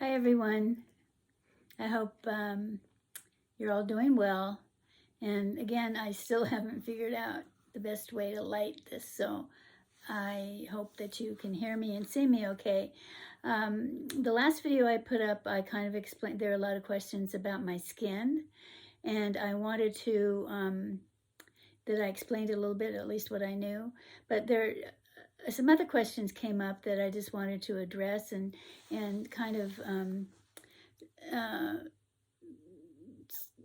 Hi everyone. I hope you're all doing well. And again, I still haven't figured out the best way to light this, so I hope that you can hear me and see me okay. The last video I put up, I kind of explained, there are a lot of questions about my skin, and I wanted to, that I explained a little bit, at least what I knew, but there some other questions came up that I just wanted to address and kind of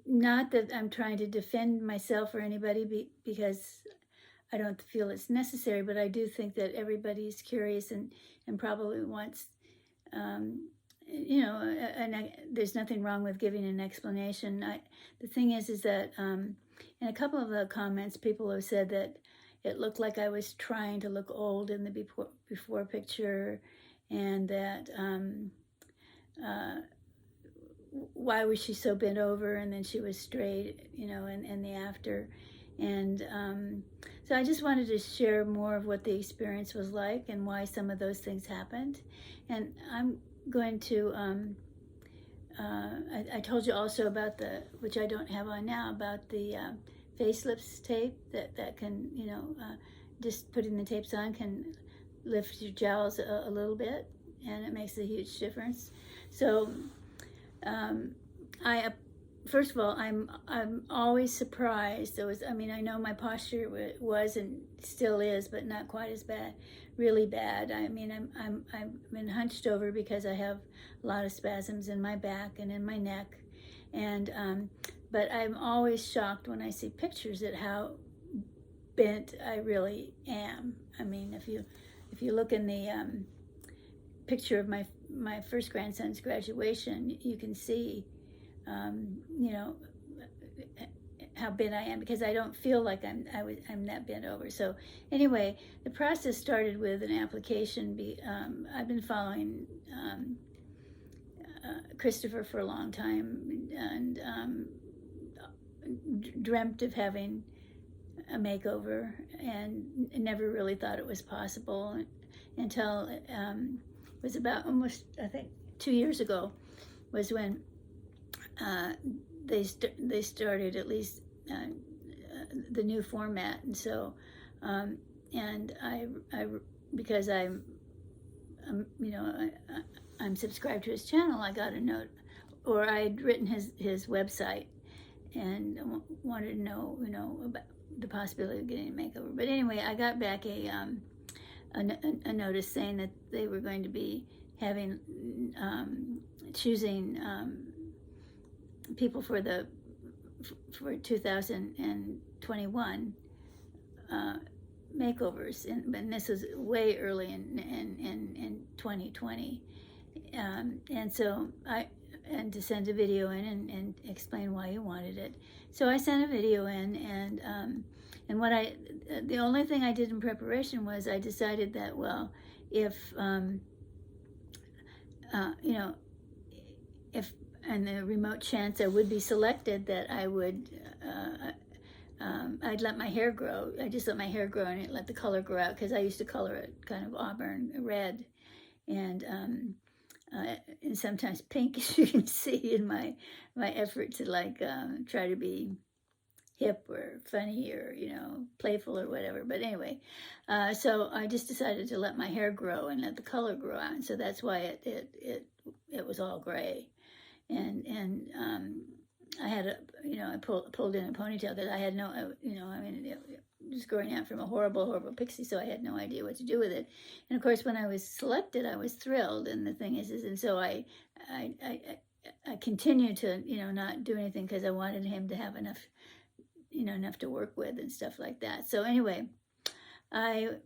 not that I'm trying to defend myself or anybody because I don't feel it's necessary, but I do think that everybody's curious and probably wants, and there's nothing wrong with giving an explanation. The thing is that in a couple of the comments, people have said that it looked like I was trying to look old in the before picture, and that why was she so bent over and then she was straight, in the after. And so I just wanted to share more of what the experience was like and why some of those things happened. And I'm going to, I told you also about which I don't have on now, about the facelips tape that can, just putting the tapes on can lift your jowls a little bit, and it makes a huge difference. So first of all, I'm always surprised. I know my posture was and still is, but not quite as bad, really bad. I've been hunched over because I have a lot of spasms in my back and in my neck, and but I'm always shocked when I see pictures at how bent I really am. I mean, if you look in the picture of my first grandson's graduation, you can see, how bent I am, because I don't feel like I'm that bent over. So anyway, the process started with an application. I've been following Christopher for a long time, and dreamt of having a makeover, and never really thought it was possible until it was about almost, I think, 2 years ago was when they started at least the new format. And so and I because I'm I'm subscribed to his channel, I got a note, or I'd written his website and wanted to know, about the possibility of getting a makeover. But anyway, I got back a notice saying that they were going to be having choosing people for 2021 makeovers, and this was way early in 2020, and so to send a video in and explain why you wanted it. So I sent a video in, and the only thing I did in preparation was I decided that, well, if if in the remote chance I would be selected, that I would I'd let my hair grow. I just let my hair grow and let the color grow out, because I used to color it kind of auburn red, and sometimes pink, as you can see in my effort to try to be hip or funny or playful or whatever. But anyway, so I just decided to let my hair grow and let the color grow out, and so that's why it was all gray. And I had I pulled in a ponytail that I had no, it was growing out from a horrible pixie, so I had no idea what to do with it. And of course, when I was selected, I was thrilled. And the thing is and so I continued to not do anything, because I wanted him to have enough to work with and stuff like that. So anyway, I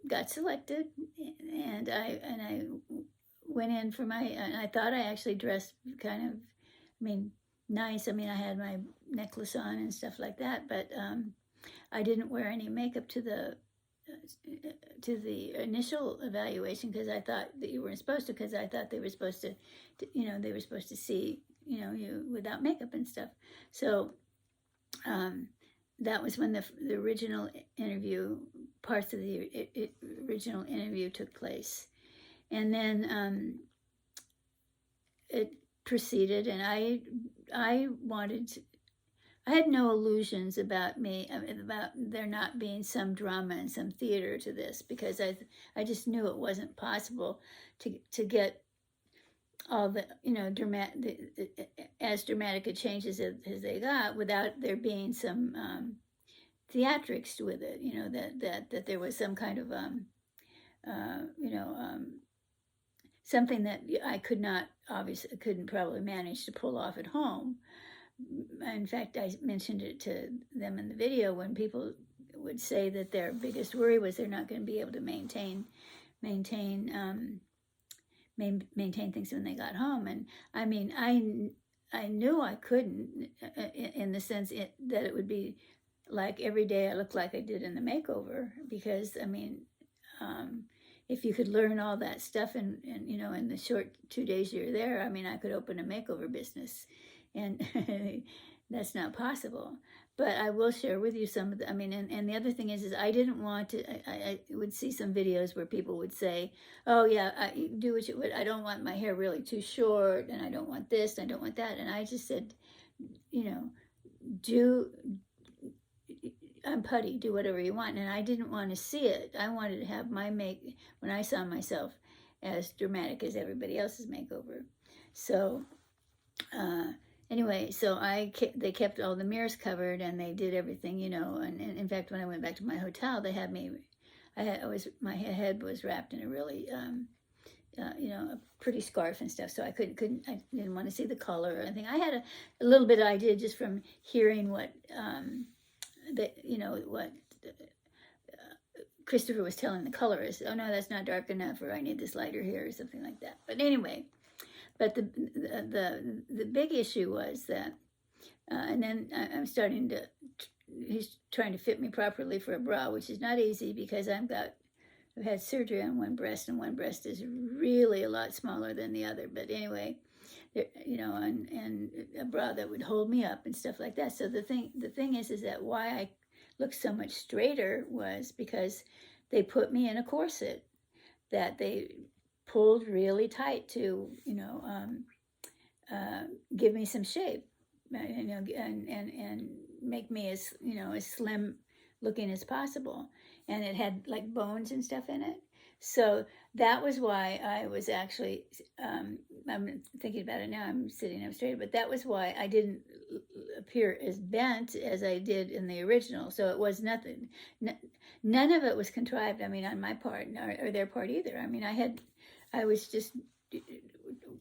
got selected, and I went in for and I thought I actually dressed kind of, nice. I had my necklace on and stuff like that, but I didn't wear any makeup to the initial evaluation, because I thought that you weren't supposed to, because I thought they were supposed to they were supposed to see you without makeup and stuff. So that was when the original interview, parts of the original interview took place. And then it proceeded, and I wanted to, I had no illusions about about there not being some drama and some theater to this, because I just knew it wasn't possible to get all the, as dramatic a changes as they got without there being some theatrics with it. That there was some kind of something that I couldn't probably manage to pull off at home. In fact, I mentioned it to them in the video when people would say that their biggest worry was they're not going to be able to maintain things when they got home. And I mean, I knew I couldn't, in the sense that it would be like every day I looked like I did in the makeover, because I mean, if you could learn all that stuff in the short 2 days you're there, I mean, I could open a makeover business, and that's not possible. But I will share with you some of the, and the other thing is I didn't want to, I would see some videos where people would say, oh yeah, do what you would, I don't want my hair really too short, and I don't want this, and I don't want that. And I just said, I'm putty, do whatever you want. And I didn't want to see it. I wanted to have my when I saw myself, as dramatic as everybody else's makeover. So, anyway, so they kept all the mirrors covered, and they did everything, and in fact, when I went back to my hotel, they had me, my head was wrapped in a really, a pretty scarf and stuff, so I didn't want to see the color or anything. I had a little bit of idea just from hearing what, what Christopher was telling the colorist. Oh no, that's not dark enough, or I need this lighter here, or something like that. But anyway, but the big issue was that, and then I'm starting to, he's trying to fit me properly for a bra, which is not easy, because I've had surgery on one breast, and one breast is really a lot smaller than the other. But anyway, and a bra that would hold me up and stuff like that. So the thing is that why I look so much straighter was because they put me in a corset that they pulled really tight to, give me some shape, and make me as slim looking as possible. And it had like bones and stuff in it. So that was why I was actually, I'm thinking about it now, I'm sitting up straight, but that was why I didn't appear as bent as I did in the original. So it was nothing, none of it was contrived, on my part, or their part either. I was just,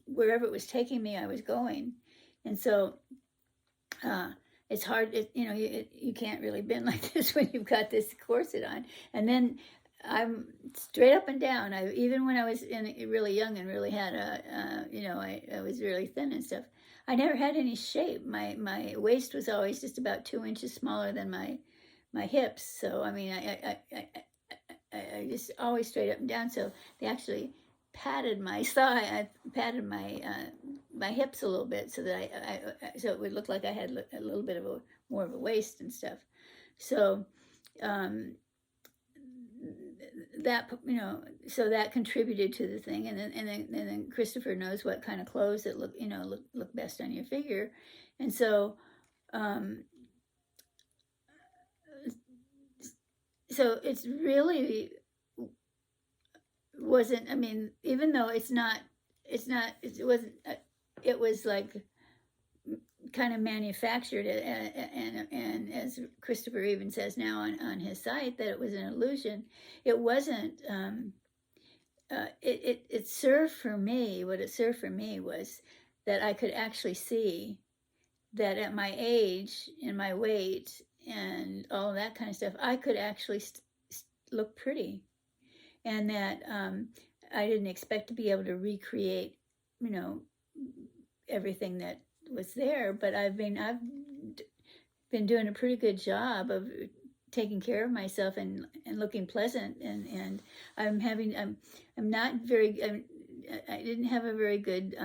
wherever it was taking me, I was going. And so, it's hard, you can't really bend like this when you've got this corset on. And then I'm straight up and down. Even when I was really young and really had I was really thin and stuff, I never had any shape. My waist was always just about 2 inches smaller than my hips. So I just always straight up and down. So they actually patted my thigh. I patted my hips a little bit, so that so it would look like I had a little bit of more of a waist and stuff. So that so that contributed to the thing. And then Christopher knows what kind of clothes that look best on your figure. And so so it's really wasn't, even though it wasn't, it was like kind of manufactured, and as Christopher even says now on his site, that it was an illusion. It wasn't. It served for me. What it served for me was that I could actually see that at my age and my weight and all of that kind of stuff, I could actually look pretty, and that I didn't expect to be able to recreate, everything that was there. But I've been doing a pretty good job of taking care of myself and looking pleasant, and I'm not very, I didn't have a very good,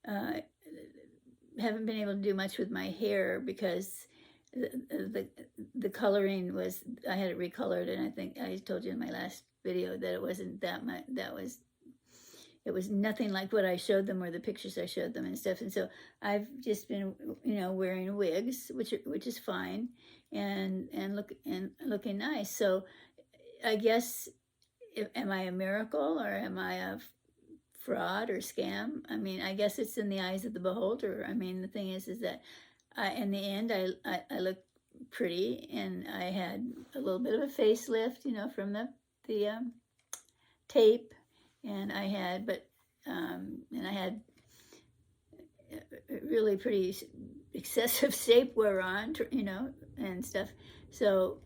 haven't been able to do much with my hair, because the coloring was, I had it recolored, and I think I told you in my last video that it wasn't that much, that was, it was nothing like what I showed them or the pictures I showed them and stuff. And so I've just been, wearing wigs, which is fine, and looking nice. So I guess, am I a miracle or am I a fraud or scam? I mean, I guess it's in the eyes of the beholder. I mean, the thing is that in the end, I look pretty, and I had a little bit of a facelift, from the tape, and I had, really pretty excessive shapewear on, and stuff. So,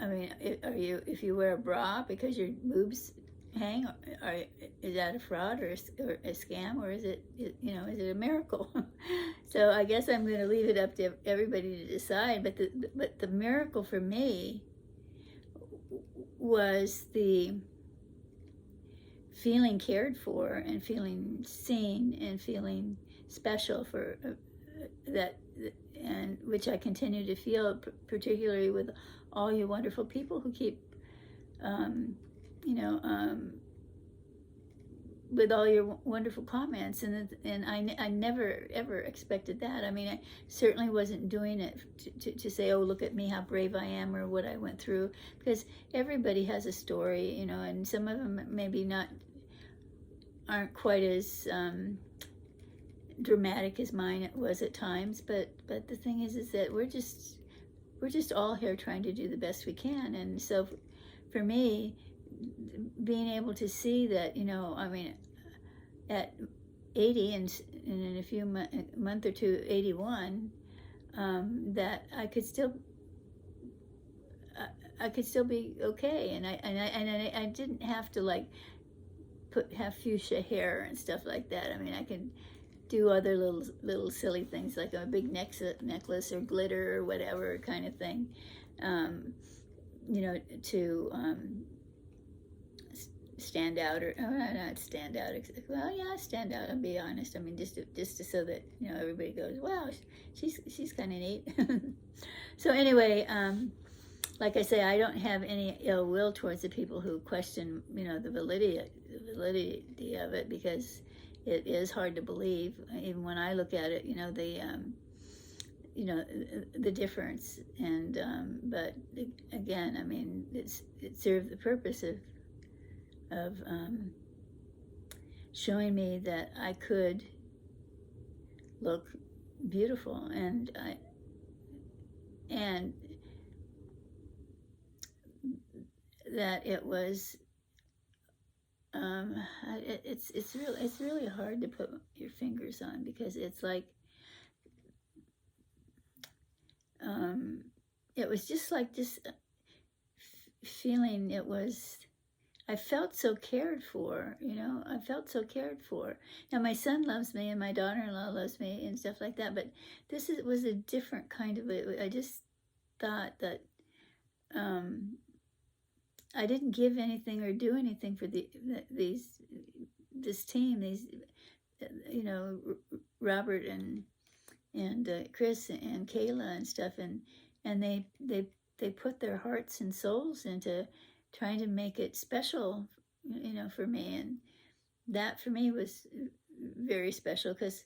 I mean, if you wear a bra because your boobs hang, is that a fraud or a scam, or is it a miracle? So I guess I'm going to leave it up to everybody to decide. But the miracle for me was the feeling cared for and feeling seen and feeling special for that, and which I continue to feel, particularly with all you wonderful people who keep, with all your wonderful comments, and I never ever expected that. I mean, I certainly wasn't doing it to say, oh, look at me, how brave I am, or what I went through, because everybody has a story, and some of them maybe aren't quite as dramatic as mine was at times, but the thing is that we're just all here trying to do the best we can. And so for me, being able to see that, I mean, at 80 and in a few month or two, 81, that I could still be okay, and I didn't have to have fuchsia hair and stuff like that. I mean, I could do other little silly things like a big necklace or glitter or whatever kind of thing, to stand out, or not stand out. Well, yeah, stand out. I'll be honest. I mean, just so that everybody goes, wow, she's kind of neat. So anyway, like I say, I don't have any ill will towards the people who question, the validity of it, because it is hard to believe, even when I look at it, the difference. And but again, I mean, it served the purpose of showing me that I could look beautiful, and that it was, it's really hard to put your fingers on, because it's like, it was just like this feeling. I felt so cared for, I felt so cared for. Now my son loves me and my daughter-in-law loves me and stuff like that, but this was a different kind of I just thought that I didn't give anything or do anything for this team, Robert and Chris and Kayla and stuff, and they put their hearts and souls into trying to make it special, for me. And that for me was very special, because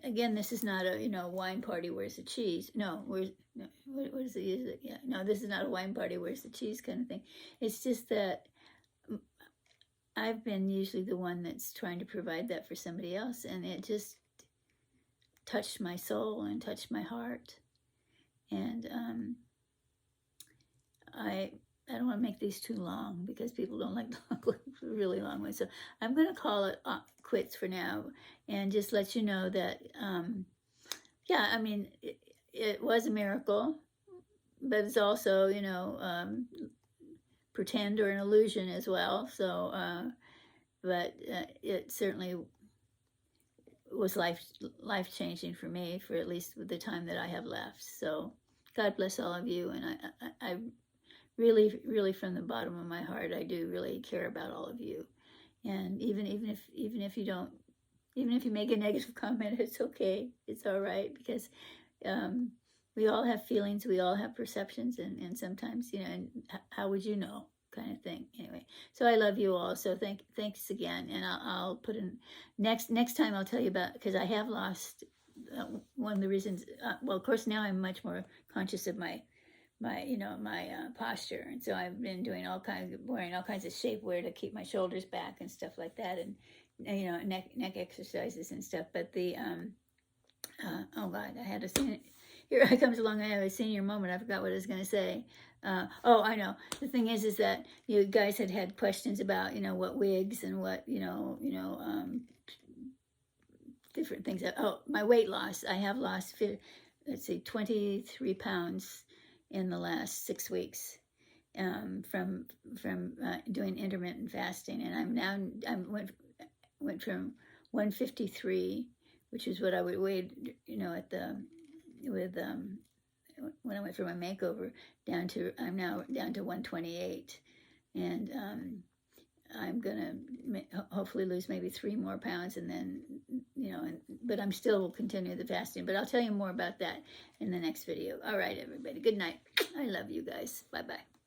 again, this is not a wine party, where's the cheese? No, what is it? Yeah, no, this is not a wine party, where's the cheese kind of thing. It's just that I've been usually the one that's trying to provide that for somebody else, and it just touched my soul and touched my heart. And I don't want to make these too long, because people don't like really long ones. So I'm going to call it quits for now, and just let you know that, yeah, I mean, it was a miracle, but it's also, pretend or an illusion as well. So, but it certainly was life-changing for me, for at least the time that I have left. So God bless all of you, and I really, really, from the bottom of my heart, I do really care about all of you. And even if you don't, even if you make a negative comment, it's okay. It's all right, because we all have feelings, we all have perceptions, and sometimes, and how would you know? kind of thing. Anyway, so I love you all. So thanks again, and I'll put in next time I'll tell you about, because I have lost one of the reasons. Well, of course now I'm much more conscious of my posture, and so I've been doing wearing all kinds of shapewear to keep my shoulders back and stuff like that, and neck exercises and stuff. But the oh God, I had a senior. Here I comes along. I have a senior moment. I forgot what I was going to say. Oh, I know. The thing is that you guys had questions about what wigs and what different things. Oh, my weight loss. I have lost 23 pounds in the last 6 weeks from doing intermittent fasting, and I went from 153, which is what I would weigh, at the when I went for my makeover, I'm now down to 128, and I'm gonna hopefully lose maybe 3 more pounds, and then but I'm still will continue the fasting. But I'll tell you more about that in the next video. All right, everybody. Good night. I love you guys. Bye bye.